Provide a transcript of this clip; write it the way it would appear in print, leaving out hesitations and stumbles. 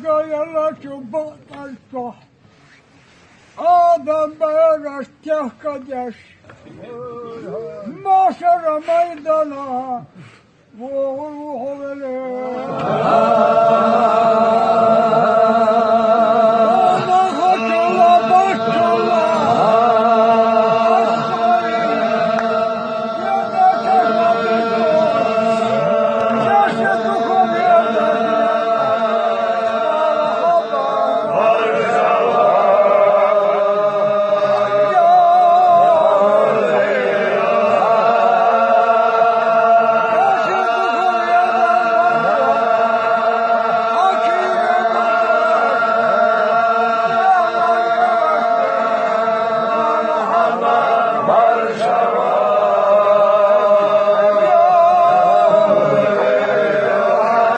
يلا شوف الصح آدم بيرش تهكدش ما شر ميدنا وروح بلي